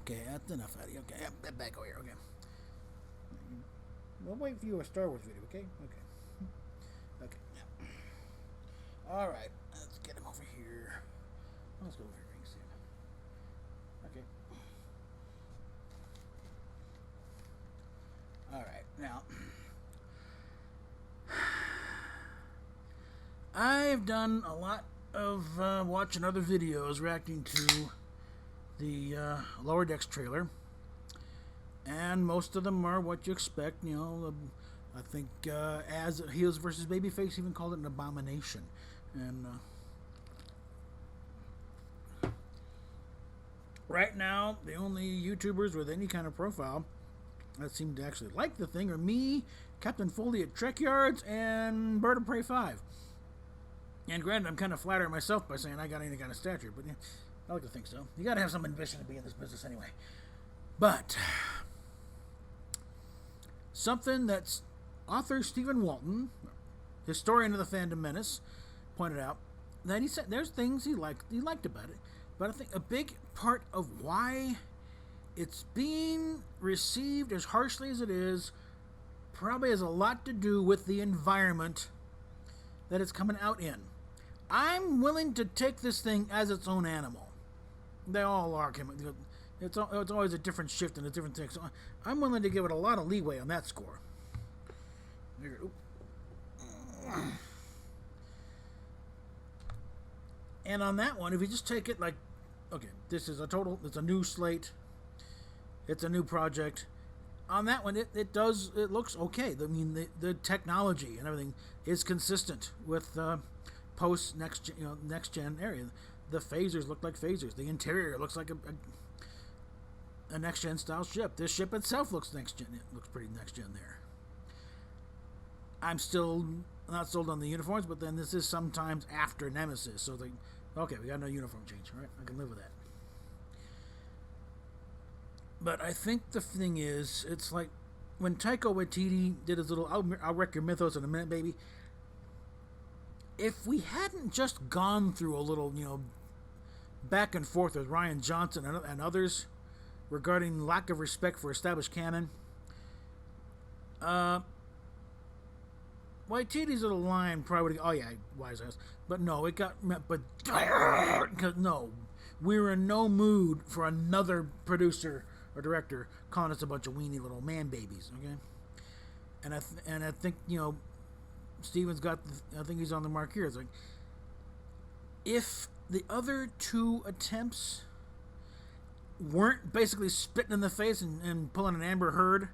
Okay, that's enough out of you. Okay, back over here. Okay. We'll wait for you a Star Wars video. Okay. Okay. Okay. Yeah. All right. Let's get him over here. Let's go over here. You see him. Okay. All right. Now, I've done a lot of watching other videos reacting to the Lower Decks trailer, and most of them are what you expect. You know, I think as Heels versus Babyface even called it an abomination, and right now the only YouTubers with any kind of profile that seem to actually like the thing are me, Captain Foley at Trek Yards, and Bird of Prey 5. And granted, I'm kind of flattering myself by saying I got any kind of stature, but yeah, I like to think so. You got to have some ambition to be in this business anyway. But something that's author Stephen Walton, historian of the Fandom Menace, pointed out that he said there's things he liked about it, but I think a big part of why it's being received as harshly as it is probably has a lot to do with the environment that it's coming out in. I'm willing to take this thing as its own animal. They all are. It's always a different shift and a different thing. So I'm willing to give it a lot of leeway on that score. And on that one, if you just take it like, okay, it's a new slate. It's a new project. On that one, it looks okay. I mean, the technology and everything is consistent with post next gen area. The phasers look like phasers. The interior looks like a next gen style ship. This ship itself looks next gen. It looks pretty next gen there. I'm still not sold on the uniforms, but then this is sometimes after Nemesis, so okay, we got no uniform change. All right, I can live with that. But I think the thing is, it's like when Taika Waititi did his little I'll wreck your mythos in a minute, baby. If we hadn't just gone through a little, back and forth with Rian Johnson and others regarding lack of respect for established canon, Waititi's little line probably, oh yeah, wise ass, but no, it got, but no, we're in no mood for another producer or director calling us a bunch of weenie little man babies, okay? And I think Steven's I think he's on the mark here. It's like, if the other two attempts weren't basically spitting in the face and pulling an Amber Heard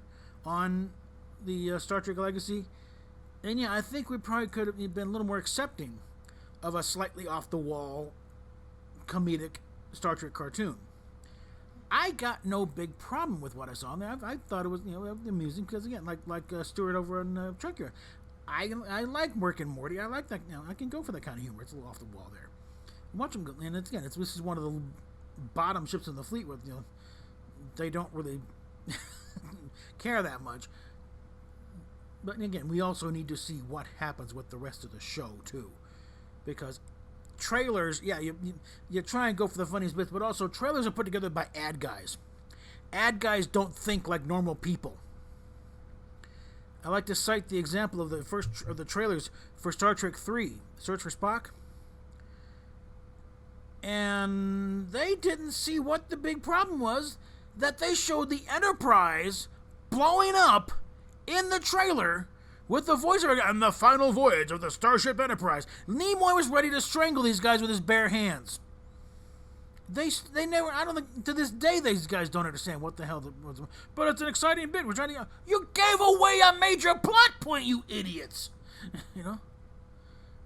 on the Star Trek Legacy, then yeah, I think we probably could have been a little more accepting of a slightly off the wall comedic Star Trek cartoon. I got no big problem with what I saw in there. I thought it was amusing because again, like Stuart over on Trek Yard, I like Rick and Morty. I like that. I can go for that kind of humor. It's a little off the wall there. Watch them go, and this is one of the bottom ships in the fleet where they don't really care that much. But again, we also need to see what happens with the rest of the show too, because trailers, yeah, you try and go for the funniest bits, but also trailers are put together by ad guys. Ad guys don't think like normal people. I like to cite the example of the trailers for Star Trek 3, Search for Spock. And they didn't see what the big problem was, that they showed the Enterprise blowing up in the trailer with the voiceover and the final voyage of the Starship Enterprise. Nimoy was ready to strangle these guys with his bare hands. They never, I don't think, to this day, these guys don't understand what the hell was. But it's an exciting bit. We're trying to, you gave away a major plot point, you idiots. They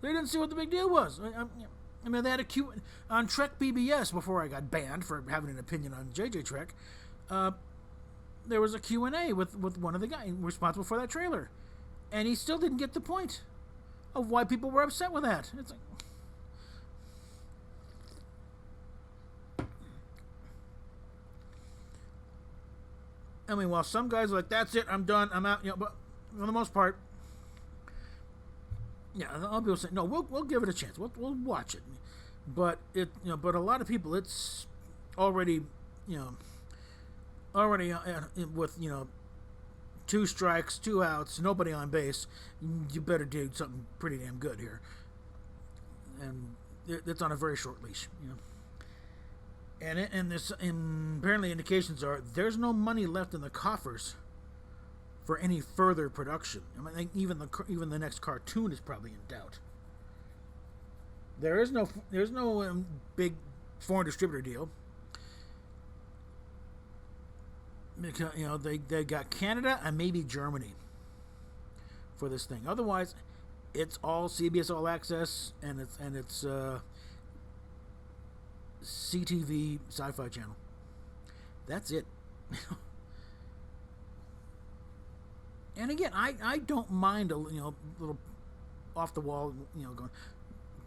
didn't see what the big deal was. I mean, they had a Q on Trek BBS before I got banned for having an opinion on JJ Trek. There was a Q&A with one of the guys responsible for that trailer. And he still didn't get the point of why people were upset with that. It's like, I mean, while some guys are like, that's it, I'm done, I'm out, but for the most part, yeah, I'll be able to say, no, we'll give it a chance. We'll watch it. But but a lot of people, it's already, already with, you know, 2 strikes, 2 outs, nobody on base, you better do something pretty damn good here. And it's on a very short leash, you know. And apparently indications are there's no money left in the coffers for any further production. I mean, I think even the next cartoon is probably in doubt. There's no big foreign distributor deal. Because, you know, they got Canada and maybe Germany for this thing. Otherwise, it's all CBS All Access and it's CTV Sci-Fi Channel. That's it. And again, I don't mind a little off the wall, you know,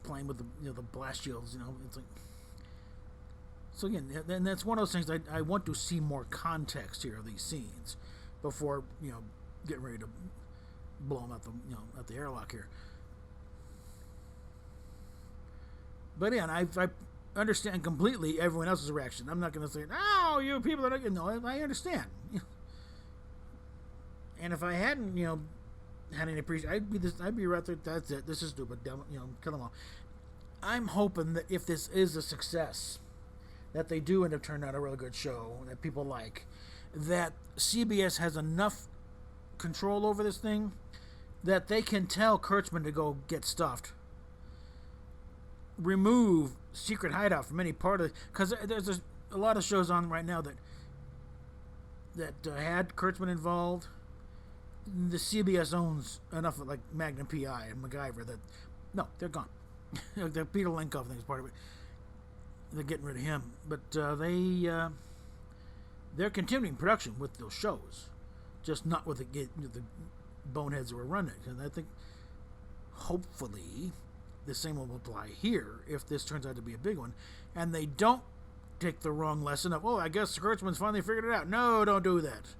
playing with the blast shields. You know, it's like. So again, and that's one of those things I want to see more context here of these scenes before, you know, getting ready to blow them out the airlock here. But again, I understand completely everyone else's reaction. I'm not going to say, "Oh, you people are not." No, I understand. And if I hadn't, you know, had any appreciation, I'd be right there. That's it. This is stupid. You know, kill them all. I'm hoping that if this is a success, that they do end up turning out a really good show that people like, that CBS has enough control over this thing that they can tell Kurtzman to go get stuffed. Remove Secret Hideout from any part of it, because there's a lot of shows on right now that had Kurtzman involved. The CBS owns enough of, like, Magnum PI and MacGyver, that no, they're gone. The Peter Linkoff thing is part of it. They're getting rid of him, but they're continuing production with those shows, just not with the boneheads who are running it. And I think hopefully the same will apply here if this turns out to be a big one, and they don't take the wrong lesson of, oh, I guess Kurtzman's finally figured it out. No, don't do that.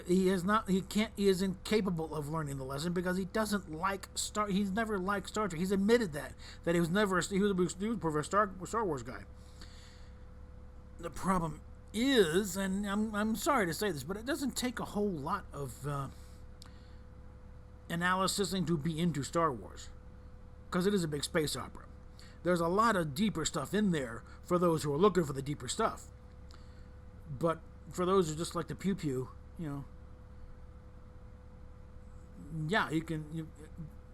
He is incapable of learning the lesson because he doesn't like he's never liked Star Trek. He's admitted that he was a Star Wars guy. The problem is, and I'm sorry to say this, but it doesn't take a whole lot of analysis to be into Star Wars, because it is a big space opera. There's a lot of deeper stuff in there for those who are looking for the deeper stuff. But for those who just like the pew-pew, you know, yeah, you can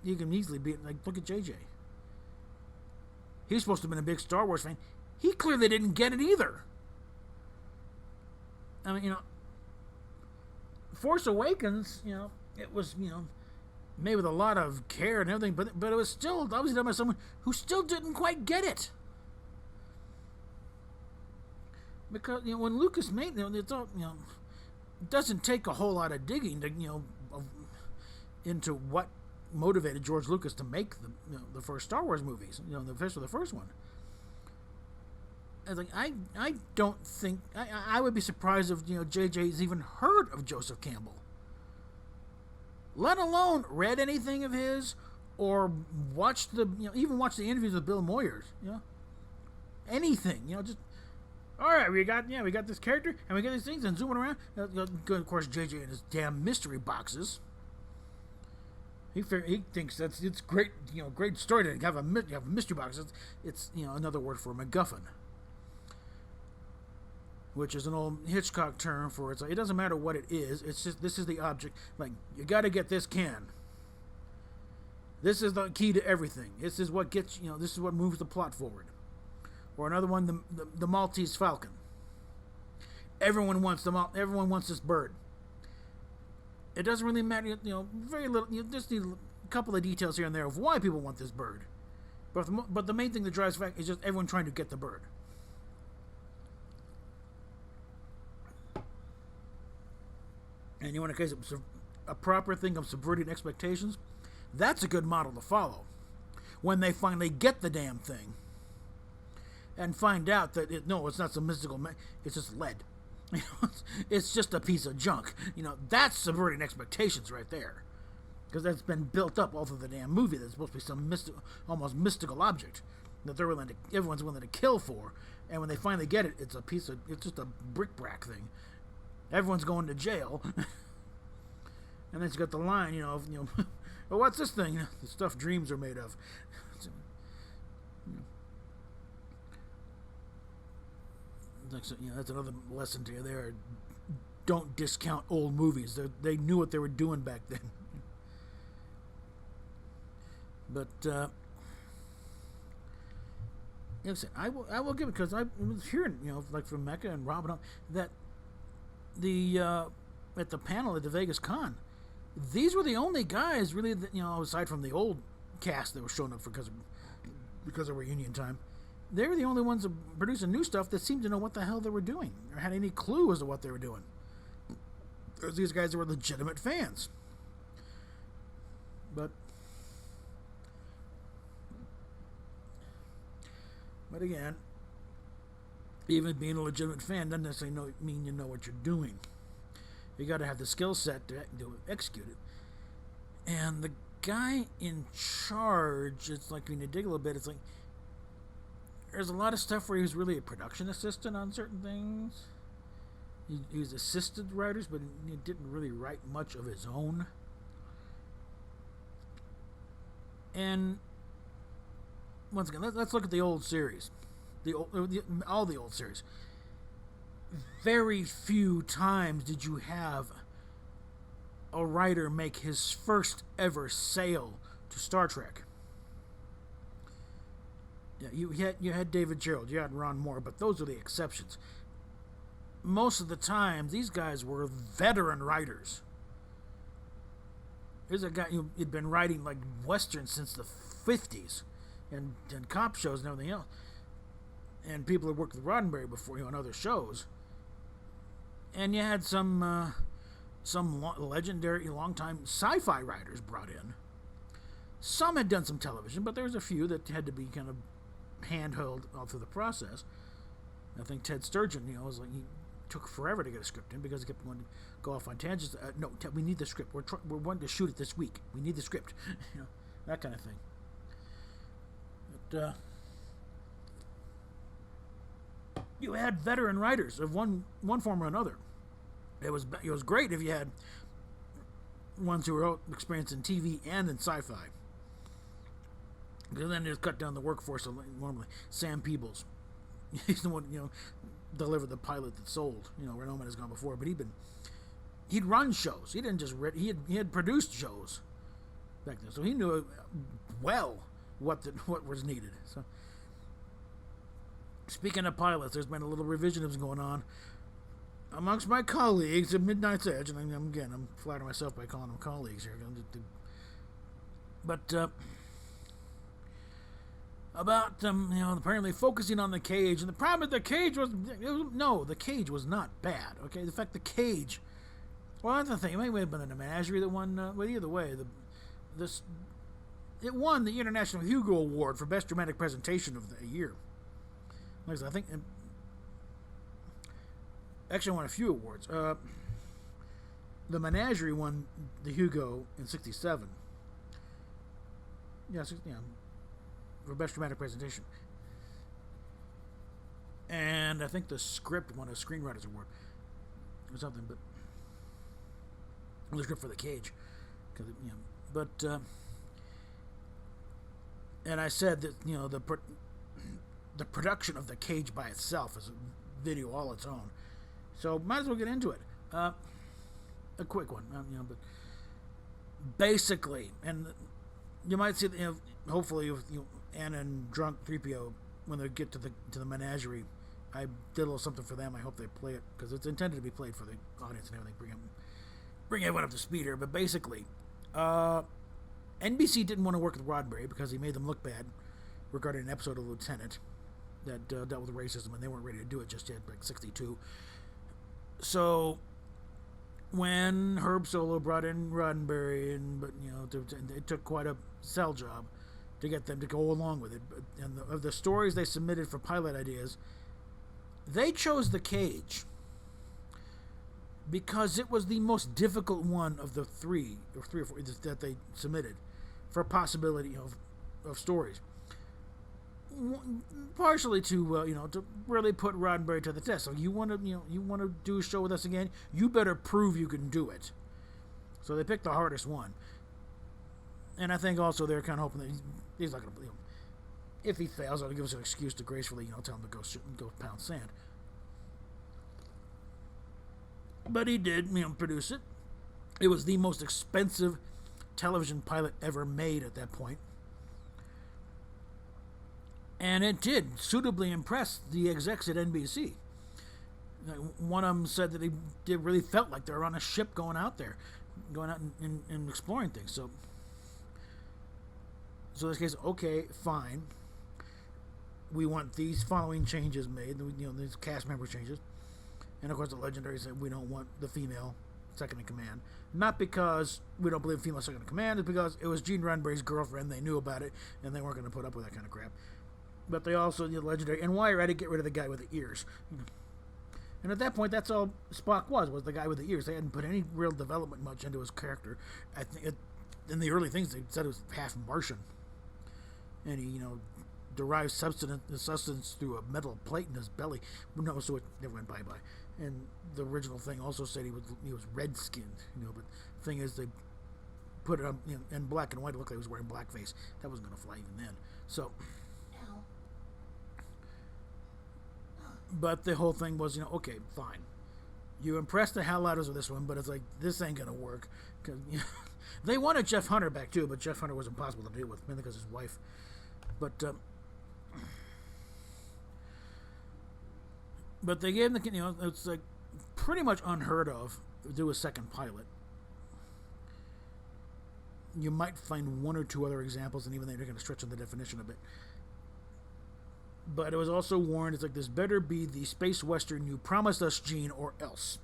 easily be like, look at JJ. He's supposed to have been a big Star Wars fan. He clearly didn't get it either. I mean, you know, Force Awakens, you know, it was, you know, made with a lot of care and everything, but it was still obviously done by someone who still didn't quite get it. Because, you know, when Lucas made, you know, it's all, you know, it doesn't take a whole lot of digging to, you know, into what motivated George Lucas to make the first Star Wars movies, you know, especially the first one. I don't think I would be surprised if, you know, JJ's even heard of Joseph Campbell, let alone read anything of his or watched even watched the interviews with Bill Moyers, you know, anything, you know, just. All right, we got this character, and we got these things, and zooming around. Of course, JJ and his damn mystery boxes. He thinks it's great, you know, great story to have a mystery box. It's you know, another word for MacGuffin, which is an old Hitchcock term for it's like, it doesn't matter what it is. It's just, this is the object. Like, you got to get this can. This is the key to everything. This is what gets, you know, this is what moves the plot forward. Or another one, the Maltese Falcon. Everyone wants this bird. It doesn't really matter, you know, very little. You just need a couple of details here and there of why people want this bird. But the main thing that drives fact is just everyone trying to get the bird. And you want a case of a proper thing of subverting expectations? That's a good model to follow. When they finally get the damn thing. And find out that it's not some mystical. It's just lead. You know, it's just a piece of junk. You know, that's subverting expectations right there, because that's been built up all through the damn movie. That's supposed to be some almost mystical object that everyone's willing to kill for, And when they finally get it, it's just a bric-a-brac thing. Everyone's going to jail. And then it's got the line, well, what's this thing? The stuff dreams are made of. That's another lesson to you there. Don't discount old movies. They knew what they were doing back then. But I will give it, because I was hearing, like from Mecca and Rob and all, that at the panel at the Vegas Con, these were the only guys really that, aside from the old cast that was showing up because of reunion time, they were the only ones producing new stuff that seemed to know what the hell they were doing or had any clue as to what they were doing. There's these guys that were legitimate fans. But again, even being a legitimate fan doesn't necessarily mean you know what you're doing. You got to have the skill set to execute it. And the guy in charge, it's like, when you dig a little bit, it's like there's a lot of stuff where he was really a production assistant on certain things. He was assisted writers, but he didn't really write much of his own. And once again, let's look at the old series, all the old series. Very few times did you have a writer make his first ever sale to Star Trek. Yeah, you had David Gerrold, you had Ron Moore, but those are the exceptions. Most of the time, these guys were veteran writers. Here's a guy who had been writing like westerns since the 50s, and cop shows and everything else. And people had worked with Roddenberry before, on other shows. And you had some legendary, long-time sci-fi writers brought in. Some had done some television, but there was a few that had to be kind of handheld all through the process. I think Ted Sturgeon, was like, he took forever to get a script in because he kept wanting to go off on tangents. No, we need the script. We're wanting to shoot it this week. We need the script. That kind of thing. But you had veteran writers of one form or another. It was great if you had ones who were experienced in TV and in sci-fi. Because then it cut down the workforce normally. Sam Peebles, he's the one delivered the pilot that sold. Where no man has gone before. But he'd run shows. He didn't just he had produced shows back then, so he knew well what was needed. So, speaking of pilots, there's been a little revisionism going on amongst my colleagues at Midnight's Edge, and I'm flattering myself by calling them colleagues here. But about apparently focusing on the cage, and the problem with the cage the cage was not bad. Okay, the fact the cage, well, that's the thing. It may have been the Menagerie that won. Well, either way, it won the International Hugo Award for Best Dramatic Presentation of the year. Like I think, actually won a few awards. The Menagerie won the Hugo in '67. Yeah, for Best Dramatic Presentation. And I think the script won a Screenwriters Award or something, but the script for the cage, and I said that the production of the cage by itself is a video all its own, so might as well get into it. A quick one, but basically, and you might see hopefully with Anna and drunk 3PO when they get to the Menagerie. I did a little something for them. I hope they play it because it's intended to be played for the audience and everything. Bring everyone up to speed here. But basically, NBC didn't want to work with Roddenberry because he made them look bad regarding an episode of Lieutenant that dealt with racism, and they weren't ready to do it just yet, like '62. So when Herb Solo brought in Roddenberry, it took quite a sell job to get them to go along with it. And of the stories they submitted for pilot ideas, they chose The Cage because it was the most difficult one of the three or four that they submitted for a possibility of stories. partially to to really put Roddenberry to the test. So you want to do a show with us again? You better prove you can do it. So they picked the hardest one, and I think also they're kind of hoping that he's not going to. If he fails, that'll give us an excuse to gracefully tell him to go pound sand. But he did produce it. It was the most expensive television pilot ever made at that point. And it did suitably impress the execs at NBC. One of them said that they really felt like they were on a ship going out there, going out and exploring things. So in this case, okay, fine. We want these following changes made, these cast member changes. And of course, the Legendary said we don't want the female second in command. Not because we don't believe female second in command, it's because it was Gene Roddenberry's girlfriend. They knew about it, and they weren't going to put up with that kind of crap. But they also, the Legendary, and while you're at it, get rid of the guy with the ears. And at that point, that's all Spock was the guy with the ears. They hadn't put any real development much into his character. I think in the early things, they said it was half Martian. And he, derives sustenance through a metal plate in his belly. No, so it never went bye-bye. And the original thing also said he was red-skinned, but the thing is they put it up in black and white. It looked like he was wearing blackface. That wasn't going to fly even then. So, but the whole thing was, okay, fine. You impressed the hell out of us with this one, but it's like, this ain't going to work. Cause, they wanted Jeff Hunter back too, but Jeff Hunter was impossible to deal with, mainly because his wife. But they gave him the, it's like pretty much unheard of to do a second pilot. You might find one or two other examples, and even they're going to stretch on the definition a bit. But it was also warned, it's like, this better be the space western you promised us, Gene, or else.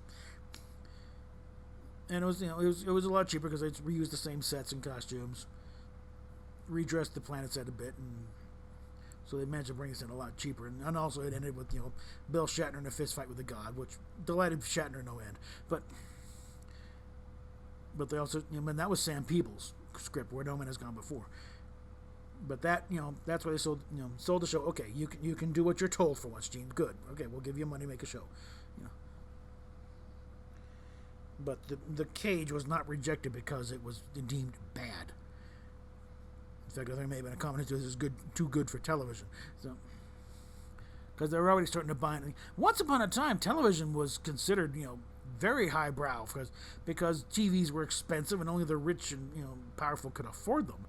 And it was, it was a lot cheaper because they reused the same sets and costumes, redressed the planet set a bit, and so they managed to bring us in a lot cheaper. And also it ended with, Bill Shatner in a fist fight with the God, which delighted Shatner no end. But they also, and that was Sam Peebles' script, Where No Man Has Gone Before. But that, that's why they sold the show. Okay, you can do what you're told for once, Gene. Good. Okay, we'll give you money, make a show. But the Cage was not rejected because it was deemed bad. In fact, I think there may have been a comment that this is too good for television. So, because they were already starting to buy it. Once upon a time, television was considered, very highbrow because TVs were expensive and only the rich and powerful could afford them.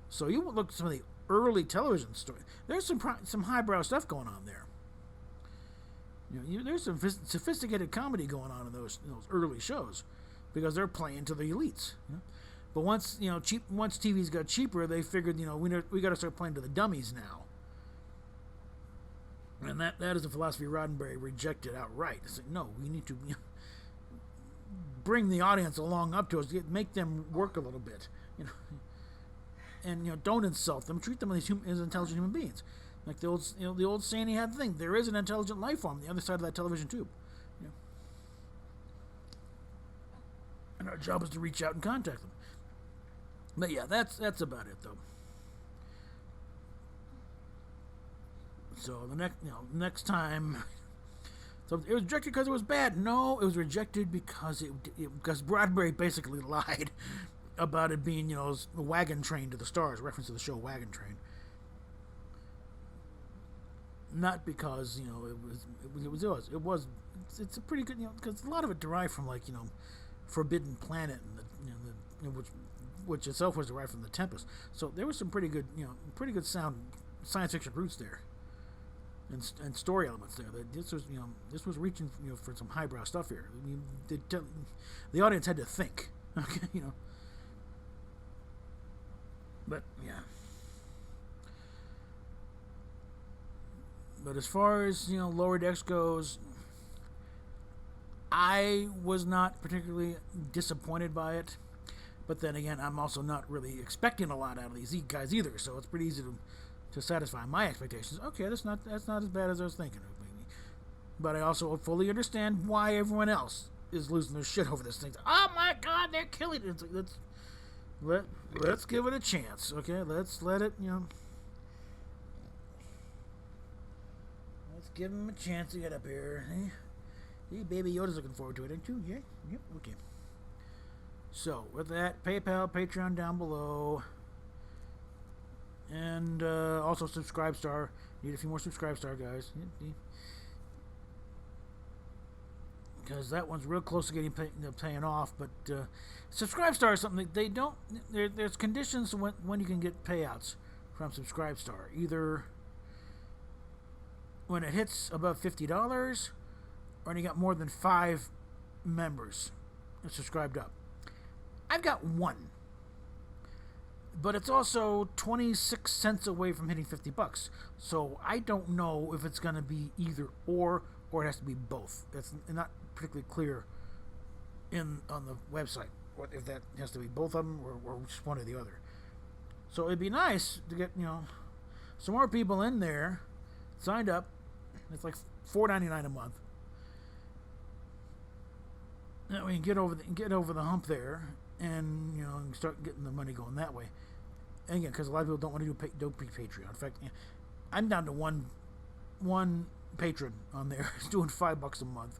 So you look at some of the early television stories. There's some highbrow stuff going on there. There's some sophisticated comedy going on in those early shows because they're playing to the elites. But once once TVs got cheaper, they figured we got to start playing to the dummies now. And that is a philosophy Roddenberry rejected outright. It's like, no, we need to bring the audience along up to us, make them work a little bit, and don't insult them. Treat them as intelligent human beings. Like the old saying he had thing. There is an intelligent life form on the other side of that television tube. And our job is to reach out and contact them. But yeah, that's about it though. So the next time, so it was rejected because it was bad. No, it was rejected because because Roddenberry basically lied about it being a wagon train to the stars, reference to the show Wagon Train. Not because it's a pretty good because a lot of it derived from Forbidden Planet and which itself was derived from The Tempest. So there was some pretty good sound science fiction roots there, and story elements there. This was reaching for some highbrow stuff here. The audience had to think, okay, But yeah. But as far as Lower Decks goes, I was not particularly disappointed by it. But then again, I'm also not really expecting a lot out of these guys either. So it's pretty easy to satisfy my expectations. Okay, that's not as bad as I was thinking. But I also fully understand why everyone else is losing their shit over this thing. Oh my God, they're killing it. It's like, let's give it a chance. Okay, let's let it give him a chance to get up here. Hey, Baby Yoda's looking forward to it, ain't you? Yeah? Yep, okay. So, with that, PayPal, Patreon down below. And also Subscribestar. Need a few more Subscribestar, guys. Because that one's real close to getting paying off. But Subscribestar is something that they don't... There's conditions when you can get payouts from Subscribestar. Either when it hits above $50, or when you got more than 5 members subscribed up. I've got one, but it's also 26 cents away from hitting $50. So I don't know if it's going to be either or it has to be both. That's not particularly clear on the website. What if that has to be both of them or just one or the other. So it'd be nice to get some more people in there signed up. It's like $4.99 a month. That way you can get over the hump there, and start getting the money going that way. And again, because a lot of people don't want to do Patreon. In fact, I'm down to one patron on there. He's doing $5 a month.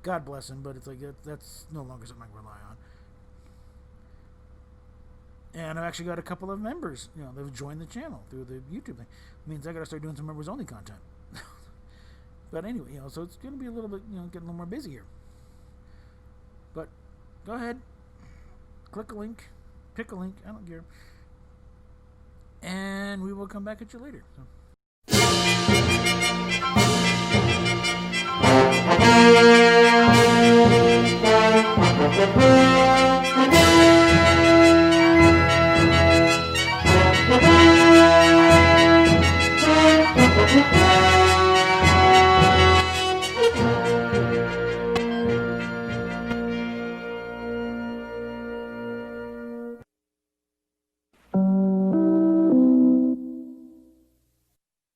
God bless him, but it's like that's no longer something I can rely on. And I've actually got a couple of members. They've joined the channel through the YouTube thing. It means I got to start doing some members only content. But anyway, so it's going to be a little bit, getting a little more busy here. But go ahead, click a link, pick a link, I don't care. And we will come back at you later. So.